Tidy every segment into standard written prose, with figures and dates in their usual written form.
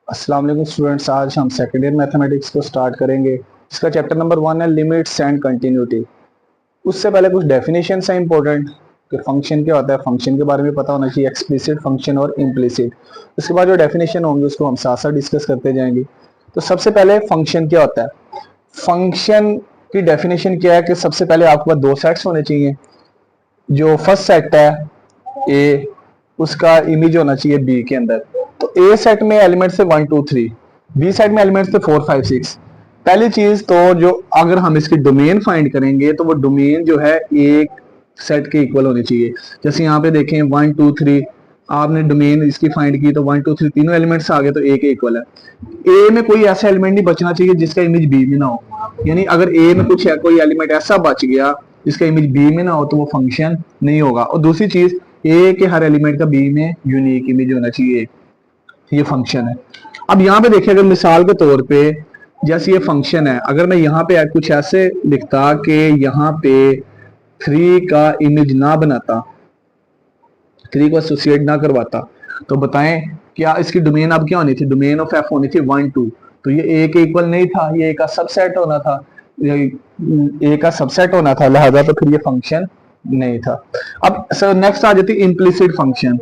अस्सलाम वालेकुम स्टूडेंट्स। आज हम सेकेंड ईयर मैथमेटिक्स को स्टार्ट करेंगे। इसका चैप्टर नंबर 1 है लिमिट्स एंड कंटिन्यूटी। उससे पहले कुछ डेफिनेशन है इंपॉर्टेंट कि फंक्शन क्या होता है, फंक्शन के बारे में पता होना चाहिए, एक्सप्लिसिट फंक्शन और इम्प्लिसिट। उसके बाद जो डेफिनेशन होंगे उसको हम साथ साथ डिस्कस करते जाएंगे। तो सबसे पहले फंक्शन क्या होता है। फंक्शन की डेफिनेशन क्या है कि सबसे पहले आपके पास दो सेट्स होने चाहिए। जो फर्स्ट सेट है ए, उसका इमेज होना चाहिए बी के अंदर। तो ए सेट में एलिमेंट्स है 1 2 3, बी सेट में एलिमेंट्स थे 4 5 6। पहली चीज तो जो अगर हम इसकी डोमेन फाइंड करेंगे तो वो डोमेन जो है एक सेट के इक्वल होनी चाहिए। जैसे यहाँ पे देखें 1 2 3, आपने डोमेन इसकी फाइंड की तो 1 2 3 तीनों एलिमेंट्स आ गए तो ए के इक्वल है। ए में कोई ऐसा एलिमेंट नहीं बचना चाहिए जिसका इमेज बी में ना हो। यानी अगर ए में कुछ है, कोई एलिमेंट ऐसा बच गया जिसका इमेज बी में ना हो तो वो फंक्शन नहीं होगा। और दूसरी चीज, ए के हर एलिमेंट का बी में यूनिक इमेज होना चाहिए। ये फंक्शन है। अब यहाँ पे देखिए, अगर मिसाल के तौर पे जैसे ये फंक्शन है, अगर मैं यहाँ पे कुछ ऐसे लिखता कि यहाँ पे 3 का इमेज ना बनाता, 3 को एसोसिएट ना करवाता, तो बताएं क्या इसकी डोमेन अब क्या होनी थी। डोमेन ऑफ एफ होनी थी 1 2। तो ये ए के इक्वल नहीं था, ये ए का सबसेट होना था। ए का सबसेट होना था, लिहाजा तो फिर ये फंक्शन नहीं था। अब सर नेक्स्ट आ जाती है इम्प्लिसिट फंक्शन।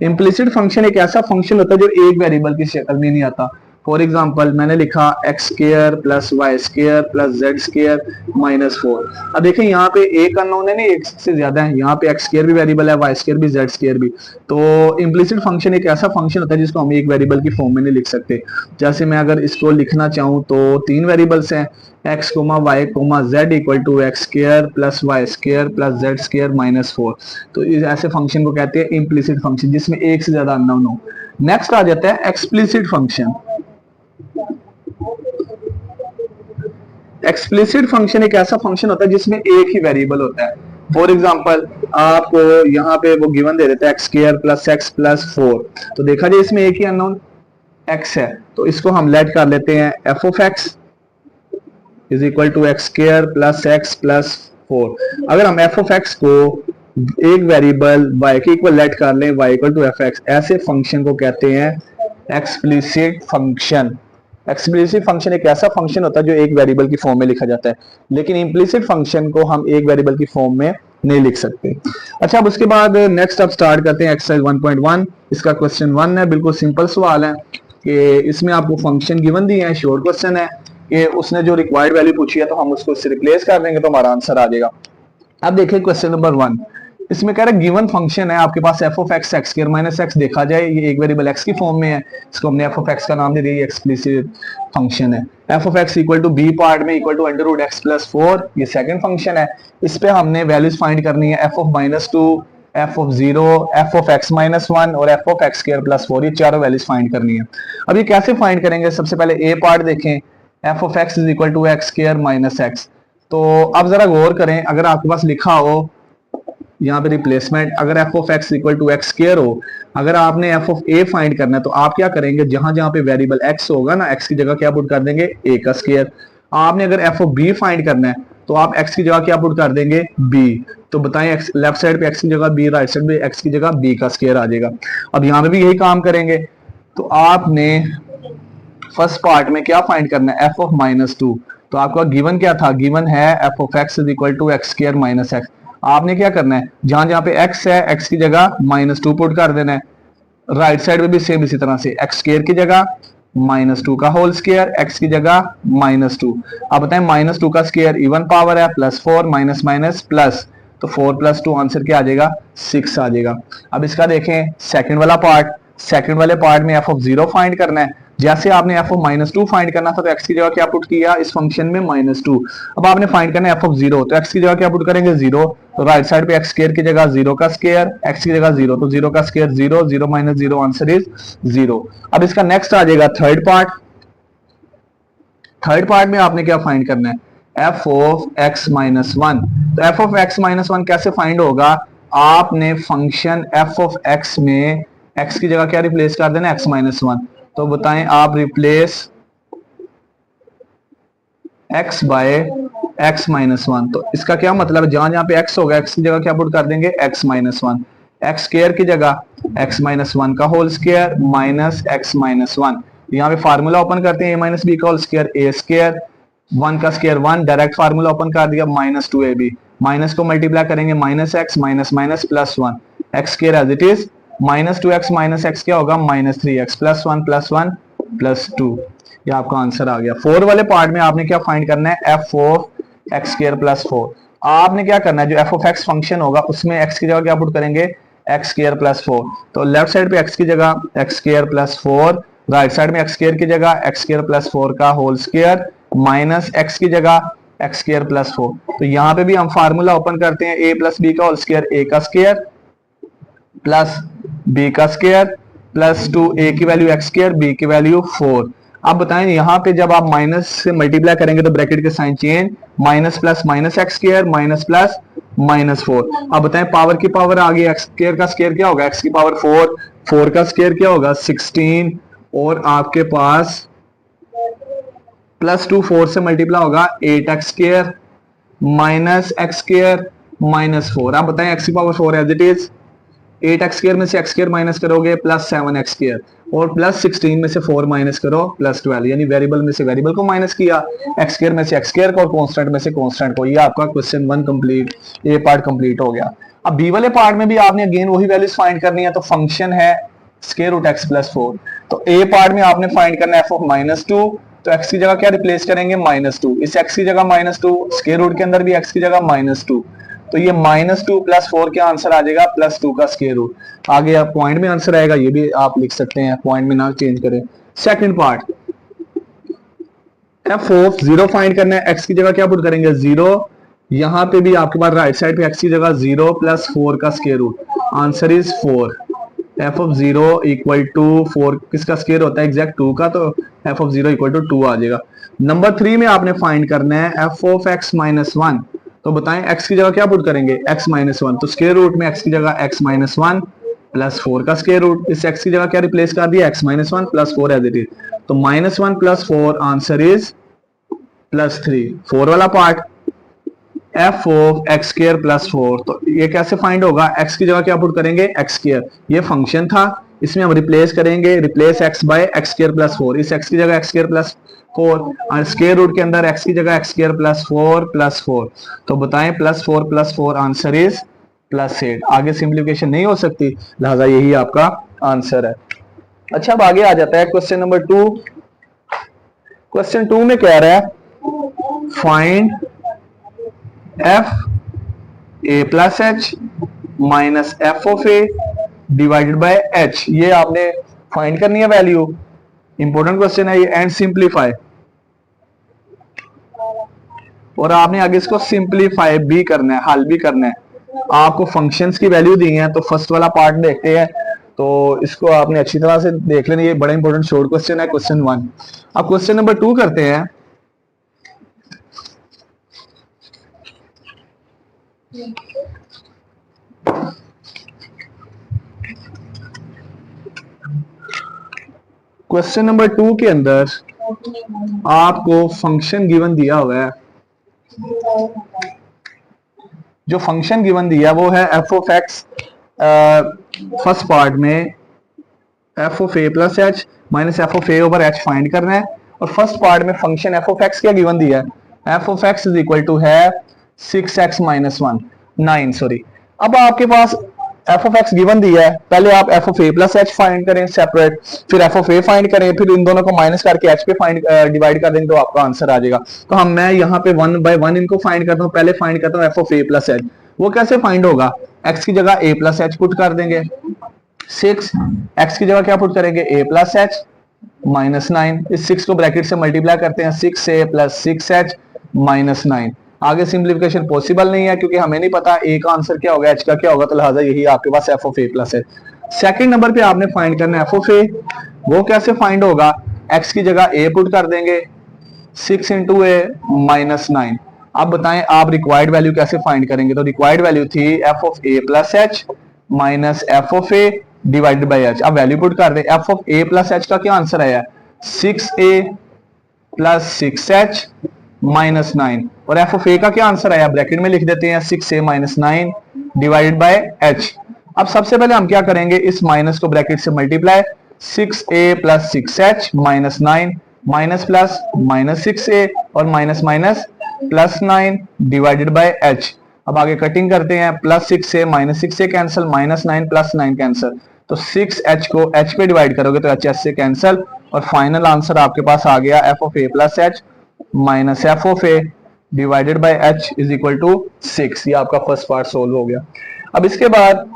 इम्प्लिसिट फंक्शन एक ऐसा फंक्शन होता है जो एक वेरिएबल की शक्ल में नहीं आता। फॉर एग्जाम्पल मैंने लिखा X square plus Y square plus Z square -4। अब देखिए यहाँ पे एक अननोन है, नहीं एक से ज्यादा है। यहाँ पे एक्स स्केयर भी वेरिएबल है, वाई स्केयर भी, जेड स्केयर भी। तो इम्प्लिसिट फंक्शन एक ऐसा फंक्शन होता है जिसको हम एक वेरिएबल की फॉर्म में नहीं लिख सकते। जैसे मैं अगर इसको लिखना चाहूँ तो तीन वेरिएबल्स हैं, X comma Y comma Z equal to X square plus Y square plus Z square -4। तो इस ऐसे फंक्शन को कहते हैं इम्प्लिसिट फंक्शन, जिसमें एक से ज्यादा अननोन हो। नेक्स्ट आ जाता है एक्सप्लिसिट फंक्शन। एक्सप्लिसिट फंक्शन एक ऐसा फंक्शन होता है जिसमें एक ही वेरिएबल होता है। फॉर एग्जाम्पल आपको यहाँ पे वो गिवन दे देता है x square plus X plus 4। तो देखा जाए इसमें एक ही अननोन एक्स है, तो इसको हम लेट कर लेते हैं F of x is equal to X square plus X plus 4। अगर हम एफ ऑफ एक्स को एक वेरिएबल y के इक्वल लेट कर लें y equal to F X, ऐसे फंक्शन को कहते हैं एक्सप्लिसिट फंक्शन। एक्सप्लिसिट फंक्शन एक ऐसा फंक्शन होता है जो एक वेरिएबल की फॉर्म में लिखा जाता है, लेकिन इम्प्लिसिट फंक्शन को हम एक वेरिएबल की फॉर्म में नहीं लिख सकते। अच्छा, अब उसके बाद नेक्स्ट अब स्टार्ट करते हैं एक्सरसाइज 1.1। इसका क्वेश्चन 1 है, बिल्कुल सिंपल सवाल है कि इसमें आपको फंक्शन गिवन दिए हैं, शॉर्ट क्वेश्चन है कि उसने जो रिक्वायर्ड वैल्यू पूछी है तो हम उसको उससे रिप्लेस कर देंगे तो हमारा आंसर आ जाएगा। अब देखिए क्वेश्चन नंबर 1, इसमें कह रहा है गिवन फंक्शन है आपके पास f of x x square minus x. देखा जाए ये एक वेरिएबल एक्स की फॉर्म में है, इसको हमने एफ ऑफ एक्स का नाम दे दिया, एक्सप्लिसिट फंक्शन है। F of x equal to b part में equal to under root x plus 4, ये सेकंड फंक्शन है। इस पे हमने वैल्यूज फाइंड करनी है f of -2, F of 0, F of x -1 और F of x square plus 4, ये चारों वैल्यूज फाइंड करनी है। अब ये कैसे फाइंड करेंगे, सबसे पहले ए पार्ट देखें, F of x is equal to x square minus X. तो अब जरा गौर करें, अगर आपके पास लिखा हो यहाँ पे रिप्लेसमेंट, अगर F of x equal to x square हो, अगर आपने एफ ऑफ ए फाइंड करना है तो आप क्या करेंगे, जहां जहां पे वेरिएबल एक्स होगा ना, एक्स की जगह क्या पुट कर देंगे, ए का स्क्वायर। आपने अगर एफ ऑफ बी फाइंड करना है तो आप एक्स की जगह क्या पुट कर देंगे, बी। तो बताएं एक्स लेफ्ट साइड पे एक्स की जगह बी, राइट साइड पे एक्स की जगह बी का स्क्वायर आ जाएगा। अब यहाँ पे भी यही काम करेंगे। तो आपने फर्स्ट पार्ट में क्या फाइंड करना है, एफ ऑफ -2। तो आपका गिवन क्या था, गिवन है f of x is equal to x square minus x. आपने क्या करना है, जहां जहां पे एक्स है एक्स की जगह -2 पुट कर देना है। राइट साइड में भी सेम इसी तरह से एक्स स्क्वायर की जगह -2 का होल स्क्वायर, एक्स की जगह -2। अब बताएं -2 का स्क्वायर इवन पावर है, +4 माइनस माइनस प्लस, तो 4 + 2 आंसर क्या आ जाएगा, 6 आ जाएगा। अब इसका देखें सेकंड वाला पार्ट, सेकंड वाले पार्ट में एफ ऑफ 0 फाइंड करना है। जैसे आपने एफ ऑफ -2 फाइंड करना था तो एक्स की जगह क्या पुट किया इस फंक्शन में, -2। अब आपने फाइंड करना है एफ ऑफ 0, तो एक्स की जगह क्या पुट करेंगे, 0। तो राइट साइड पे एक्स स्क्वायर की जगह 0 का स्क्वायर, एक्स की जगह 0, तो 0 का स्क्वायर 0, 0 माइनस 0 आंसर इज 0। अब इसका नेक्स्ट आ जाएगा थर्ड पार्ट। थर्ड पार्ट में आपने क्या फाइंड करना है, एफ ऑफ एक्स -1। तो एफ ऑफ एक्स -1 कैसे फाइंड होगा, आपने फंक्शन एफ ऑफ एक्स में एक्स की जगह क्या रिप्लेस कर देना, एक्स -1। तो बताएं आप रिप्लेस x बाय x -1। तो इसका क्या मतलब है, जहां जहां पे x होगा x की जगह क्या पुट कर देंगे, x -1। एक्स स्क्वायर की जगह एक्स माइनस वन का whole square minus x minus one. यहाँ पे फार्मूला ओपन करते हैं ए माइनस बी का whole square a square, one का square one, direct formula open कर दिया minus two a b, minus को मल्टीप्लाई करेंगे minus x minus minus plus one, x square as it is, minus two x minus x क्या होगा minus three x plus one plus to. ये आपका answer आ गया। Four वाले part में आपने क्या फाइंड करना है, f of x square plus four. आपने क्या करना है, जो एफ ऑफ एक्स फंक्शन होगा उसमें एक्स की जगह क्या पुट करेंगे, एक्स स्क्वायर प्लस फोर। तो लेफ्ट साइड पे एक्स की जगह x square plus four, right side में एक्स स्क्वायर की जगह एक्स स्क्वायर प्लस फोर का होल स्क्वायर माइनस एक्स की जगह एक्स स्क्वायर प्लस फोर। तो यहाँ पे भी हम फार्मूला ओपन करते हैं, ए प्लस बी का होल स्क्वायर ए का स्क्वायर प्लस बी का स्क्वायर प्लस टू, ए की वैल्यू एक्स स्क्वायर बी की वैल्यू फोर। अब बताएं यहाँ पे जब आप माइनस से मल्टीप्लाई करेंगे तो ब्रैकेट के sign change, minus plus minus x square minus plus minus four. अब बताएं पावर की पावर आ गई, एक्स स्क्वायर का स्क्वायर क्या होगा एक्स की पावर फोर, फोर का स्क्वायर क्या होगा 16 और आपके पास प्लस टू फोर से मल्टीप्लाई होगा eight x square minus x square minus four. आप बताएं एक्स की power four as it is, eight x square में से एक्स स्क्वायर माइनस करोगे प्लस सेवन एक्स स्क्वायर और प्लस 16 में से 4 माइनस करो प्लस 12, यानी वेरिएबल में से वेरिएबल को माइनस किया, एक्स स्क्वायर में से एक्स स्क्वायर को और कांस्टेंट में से कांस्टेंट को। ये आपका क्वेश्चन वन कंप्लीट, ए पार्ट कंप्लीट हो गया। अब बी वाले पार्ट में भी आपने अगेन वही वैल्यूज फाइंड करनी है। तो फंक्शन है square root x plus four, तो ए पार्ट में आपने फाइंड करना है एफ ऑफ माइनस टू। तो एक्स की जगह क्या रिप्लेस करेंगे माइनस टू, इस एक्स की जगह माइनस टू, स्क्वायर रूट के अंदर भी एक्स की जगह माइनस टू, तो ये माइनस टू प्लस फोर क्या आंसर आ जाएगा प्लस टू का स्क्वायर रूट। आगे आप पॉइंट में आंसर आएगा, ये भी आप लिख सकते हैं, पॉइंट में ना चेंज करें। Second part, f of zero find करना है, एक्स की जगह क्या पुट करेंगे जीरो, यहां पे भी आपके पास राइट साइड पे एक्स की जगह जीरो प्लस फोर का square root, answer is four. F of zero equal to four किसका स्क्वायर होता है एग्जैक्ट टू का, तो f of zero equal to two आ जाएगा। नंबर थ्री में आपने फाइंड करना है f of x minus one. तो बताएं एक्स की जगह क्या पुट करेंगे एक्स माइनस वन, तो स्क्वायर रूट में एक्स की जगह x minus one plus four का स्क्वायर रूट, इस एक्स की जगह क्या रिप्लेस कर दिया x minus one plus four as it is, तो minus one plus four answer is plus three. Four वाला part f of x square plus four, तो ये कैसे फाइंड होगा, एक्स की जगह क्या पुट करेंगे एक्स स्क्वायर, ये फंक्शन था, इसमें हम रिप्लेस करेंगे, replace x by x square plus four, इस एक्स की जगह एक्स स्क्वायर प्लस फोर और स्क्वायर रूट के अंदर एक्स की जगह एक्स स्क्वायर प्लस फोर, तो बताएं plus four answer is plus eight. आगे सिंप्लीफिकेशन नहीं हो सकती, लिहाजा यही आपका आंसर है। अच्छा अब आगे आ जाता है question number two. Question two में कह रहा है find f a plus h minus f of a divided by h. ये आपने फाइंड करनी है वैल्यू, इंपॉर्टेंट क्वेश्चन है ये, एंड सिंप्लीफाई, और आपने आगे इसको सिंप्लीफाई भी करना है, हल भी करना है। आपको फंक्शंस की वैल्यू दी है, तो फर्स्ट वाला पार्ट देखते हैं, तो इसको आपने अच्छी तरह से देख लेना, ये बड़ा इंपॉर्टेंट शॉर्ट क्वेश्चन है क्वेश्चन वन। अब क्वेश्चन नंबर टू करते हैं। क्वेश्चन नंबर टू के अंदर आपको फंक्शन गिवन दिया हुआ है, जो फंक्शन गिवन दिया है वो है f of x, first part में f of a plus h minus f of a over h find करना है, और फर्स्ट पार्ट में फंक्शन एफ ऑफ एक्स क्या गिवन दिया है, f of x is equal to है 6x माइनस वन 9 सॉरी। अब आपके पास एफ ऑफ एक्स गिवन दिया है, पहले आप f of a plus h find करें सेपरेट, फिर एफ ऑफ ए फाइंड करें, फिर इन दोनों को माइनस करके एच पे फाइंड डिवाइड कर देंगे तो आपका आंसर आ जाएगा। तो मैं यहाँ पे वन बाय वन इनको फाइंड करता हूँ, पहले फाइंड करता हूँ F of a plus H. वो कैसे फाइंड होगा, एक्स की जगह ए प्लस एच पुट कर देंगे, 6 एक्स की जगह क्या पुट करेंगे ए प्लस एच माइनस 9, इस 6 को ब्रैकेट से मल्टीप्लाई करते हैं 6a प्लस 6h माइनस 9। आगे सिंप्लीफिकेशन पॉसिबल नहीं है क्योंकि हमें नहीं पता ए का आंसर क्या होगा एच का क्या होगा, तो लिहाजा यही आपके पास एफ ऑफ ए प्लस है। सेकंड नंबर पे आपने फाइंड करना है एफ ऑफ ए, वो कैसे फाइंड होगा, एक्स की जगह ए पुट कर देंगे 6 इंटू ए माइनस 9। अब बताएं आप रिक्वायर्ड वैल्यू कैसे फाइंड करेंगे, तो रिक्वायर्ड वैल्यू थी f of a plus h minus f of a divided by h. अब वैल्यू पुट कर दे, f of a plus h का क्या आंसर आया 6a प्लस 6h माइनस 9, और एफ ऑफ ए का क्या आंसर आया ब्रैकेट में लिख देते हैं 6a minus 9 divided by h। अब सबसे पहले हम क्या करेंगे, इस माइनस को ब्रैकेट से multiply, 6a plus 6h minus 9 minus plus minus 6a और minus minus plus 9 divided by h। अब आगे कटिंग करते हैं, plus 6a minus 6a cancel, minus 9 plus 9 cancel, तो 6h को h पे डिवाइड करोगे तो h से कैंसिल, और फाइनल आंसर आपके पास आ गया f of a plus h minus f of a divided by h is equal to 6। ये आपका फर्स्ट पार्ट सोल्व हो गया। अब इसके बाद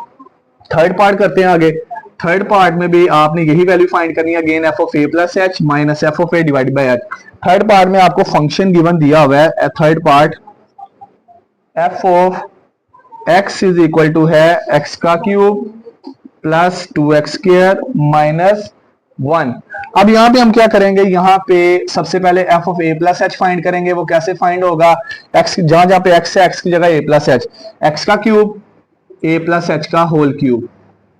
थर्ड पार्ट करते हैं आगे। थर्ड पार्ट में भी आपने यही वैल्यू फाइंड करनी है, again f of a plus h minus f of a divided by h। Third part में आपको फंक्शन गिवन दिया हुआ है, third part f of x is equal to है x का cube plus 2x square minus 1। अब यहाँ पे हम क्या करेंगे, यहाँ पे सबसे पहले f of a plus h find करेंगे। वो कैसे फाइंड होगा, x जहां जहां पे x है x की जगह a प्लस h, x का क्यूब a प्लस h का होल क्यूब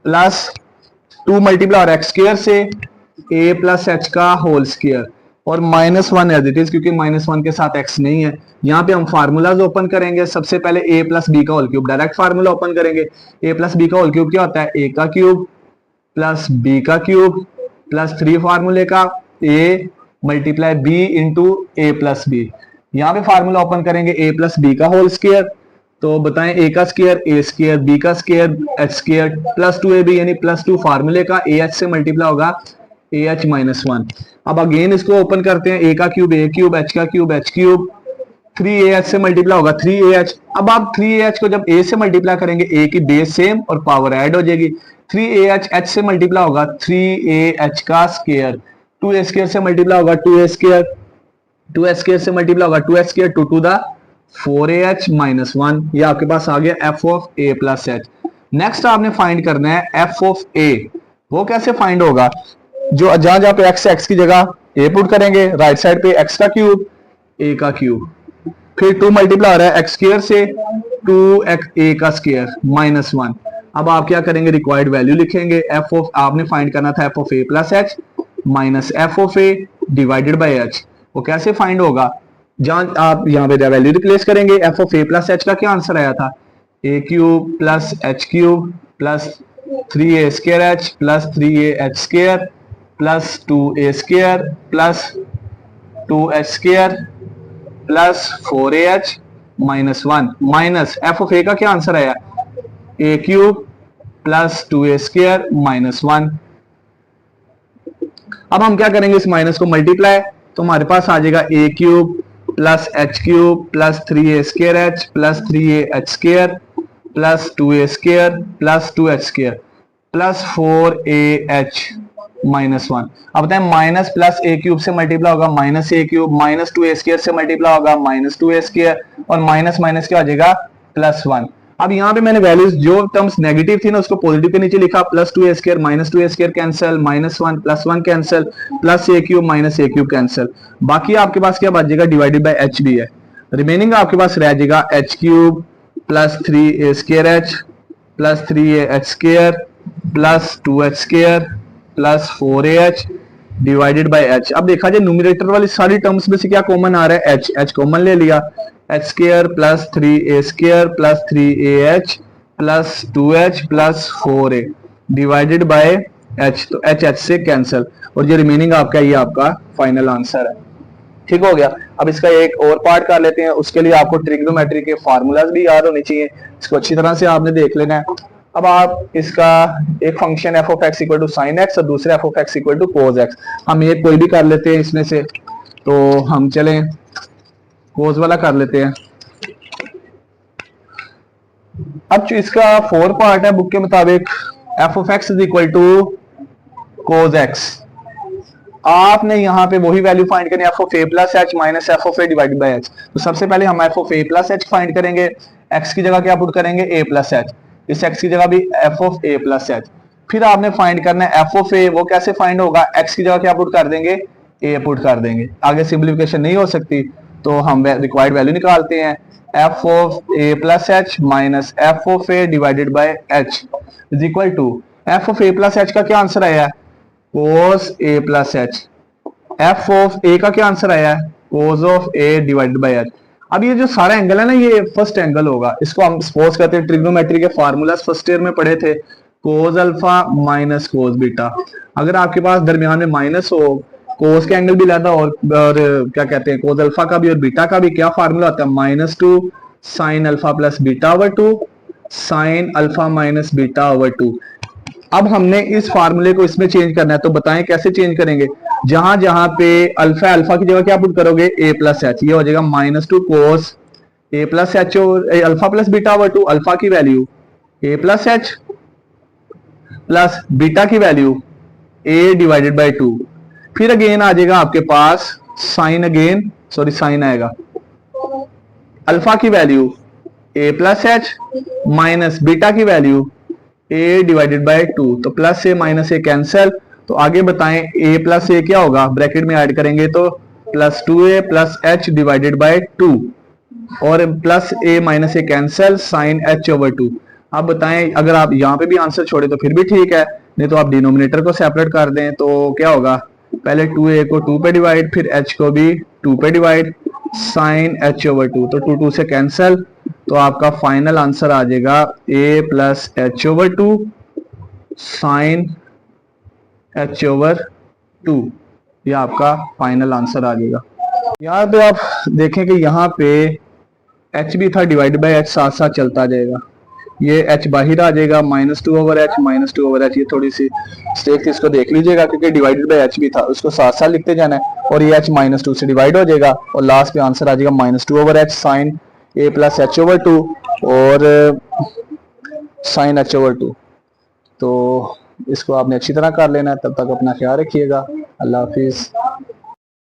प्लस 2 मल्टीप्लाई और एक्स स्क्वायर से a प्लस h का होल स्क्वायर और माइनस 1 एज इट इज, क्योंकि माइनस 1 के साथ x नहीं है। यहाँ पे हम फार्मूलाज ओपन करेंगे। सबसे पहले a प्लस बी का whole cube, direct formula open करेंगे। a प्लस बी का होल क्यूब क्या होता है, a का क्यूब प्लस b का क्यूब प्लस 3 फार्मूले का a multiply b into a plus b. यहाँ पे फार्मूला ओपन करेंगे a प्लस बी का होल स्क्वायर, तो बताएं a का स्क्वायर a स्क्वायर, b का square h square plus 2ab यानी प्लस 2 फार्मूले का ah से मल्टीप्लाई होगा ah माइनस 1। अब अगेन इसको ओपन करते हैं, a का क्यूब a क्यूब, h का क्यूब h क्यूब, 3ah से मल्टीप्लाई होगा 3ah। अब आप 3ah को जब a से मल्टीप्लाई करेंगे a की बेस सेम और पावर ऐड हो जाएगी। 3ah h से मल्टीप्लाई होगा 3ah का स्क्वायर, 2a स्क्वायर से मल्टीप्लाई होगा 2a स्क्वायर, 2h स्क्वायर से मल्टीप्लाई होगा 2h square, 2 to the 4ah minus 1। ये आपके पास आ गया f of a plus h। Next आपने फाइंड करना है f ऑफ a। वो कैसे फाइंड होगा, जो जहां जहां पे x है x की जगह a पुट करेंगे, राइट साइड पे x का क्यूब a का क्यूब, फिर 2 मल्टीप्लाई हो रहा है x स्क्वायर से 2x a का स्क्वायर माइनस 1। अब आप क्या करेंगे, रिक्वायर्ड वैल्यू लिखेंगे, f ऑफ आपने फाइंड करना था f of a plus h minus f of a divided by h। वो कैसे फाइंड होगा, जहां आप यहाँ पे वैल्यू रिप्लेस करेंगे, f of a plus h का क्या आंसर आया था, a cube plus h cube plus 3a square h plus 3a h square plus 2a square plus 2h square plus 4ah minus 1 minus f of a का क्या answer आया, a cube plus 2a square minus 1। अब हम क्या करेंगे, इस minus को multiply, तो हमारे पास आ जाएगा a cube plus h cube plus 3a square h plus 3a h square plus 2a square plus 2h square plus 4ah minus 1। अब बताएं, माइनस प्लस a क्यूब से मल्टीप्लाई होगा minus a cube, minus 2a square से multiply होगा minus 2a square और minus minus क्या हो जाएगा प्लस 1। अब यहाँ पे मैंने वैल्यूज जो टर्म्स नेगेटिव थी ना उसको पॉजिटिव के नीचे लिखा, plus 2a square minus 2a square cancel, minus 1 plus 1 cancel, plus a cube minus a cube cancel. बाकी आपके पास क्या बच जाएगा, डिवाइडेड बाय h भी है, रिमेनिंग आपके पास रह जाएगा h cube plus 3a square h plus 3a h square plus 2h square plus 4ah divided by h। अब देखा जाए न्यूमरेटर वाली सारी टर्म्स में से क्या कॉमन आ रहा है, h कॉमन ले लिया, h square plus 3a square plus 3ah plus 2h plus 4a divided by h, तो h से कैंसिल और ये रिमेनिंग आपका ये आपका फाइनल आंसर है। ठीक हो गया। अब इसका एक और पार्ट कर लेते हैं, उसके लिए आपको ट्रिग्नोमेट्री के फार्मूलाज भी याद होने चाहिए, इसको अच्छी तरह से आपने देख लेना है। अब आप इसका एक function f of x equal to sine x और दूसरा f of x equal to cos x, हम एक कोई भी कर लेते हैं इसमें से, तो हम चलें कोस वाला कर लेते हैं। अब जो इसका 4 पार्ट है बुक के मुताबिक, f of x is equal to cos x। आपने यहाँ पे वही वैल्यू फाइंड करनी है, f of a plus h minus f of a divided by h। तो सबसे पहले हम f of a plus h find करेंगे, x की जगह क्या पुट करेंगे a प्लस h, इस x की जगह भी f of a plus h। फिर आपने फाइंड करना है f ऑफ a, वो कैसे फाइंड होगा, x की जगह क्या पुट कर देंगे a पुट कर देंगे, आगे सिंप्लीफिकेशन नहीं हो सकती तो हम रिक्वायर्ड वैल्यू निकालते हैं, f of a plus h minus f of a divided by h is equal to f of a plus h का क्या आंसर आया है, cos a plus h। f of a का क्या आंसर आया है, cos of a divided by h। अब ये जो सारा एंगल है ना, ये फर्स्ट एंगल होगा, इसको हम सपोज करते हैं ट्रिग्नोमेट्री के फार्मूलाज फर्स्ट ईयर में पढ़े थे, cos alpha minus cos beta. अगर आपके पास दरमियान में माइनस हो, कोस के एंगल भी लादा और क्या कहते हैं कोस अल्फा का भी और बीटा का भी, क्या फार्मूला होता है, -2 sine alpha plus beta over 2 sine alpha minus beta over 2। अब हमने इस फार्मूले को इसमें चेंज करना है, तो बताएं कैसे चेंज करेंगे। जहां जहां पे अल्फा, अल्फा की जगह क्या पुट करोगे, a प्लस एच, ये हो जाएगा -2 cos a plus h alpha plus beta over 2, alpha की value a plus h plus beta की वैल्यू a डिवाइडेड बाई 2। फिर अगेन आ जाएगा आपके पास साइन, अगेन सॉरी साइन आएगा, अल्फा की value a plus h minus beta की वैल्यू a डिवाइडेड बाय 2, तो plus a minus a cancel. तो आगे बताएं a प्लस ए क्या होगा, ब्रैकेट में ऐड करेंगे तो plus 2a plus H divided by 2 और plus a minus a cancel sine h over 2। अब बताएं अगर आप यहाँ पे भी आंसर छोड़े तो फिर भी ठीक है, नहीं तो आप डिनोमिनेटर को सेपरेट कर दें तो क्या होगा, पहले 2a को 2 पे डिवाइड, फिर h को भी 2 पे डिवाइड, साइन h ओवर 2, तो 2 2 से कैंसिल। तो आपका फाइनल आंसर आ जाएगा a plus h over 2 sine h over 2, ये आपका फाइनल आंसर आ जाएगा। यहाँ पे आप देखें कि यहाँ पे h भी था, डिवाइड बाय h साथ साथ चलता जाएगा, ये h बाहर आ जाएगा, -2 ओवर h -2 ओवर h। ये थोड़ी सी स्टेक इसको देख लीजिएगा क्योंकि डिवाइडेड बाय h भी था, उसको साथ साथ लिखते जाना है और ये h -2 से डिवाइड हो जाएगा और लास्ट पे आंसर आ जाएगा -2 over h sine a plus h over 2 और साइन h ओवर 2। तो इसको आपने अच्छी तरह कर लेना है, तब तक अपना ख्याल रखिएगा, अल्लाह हाफिज।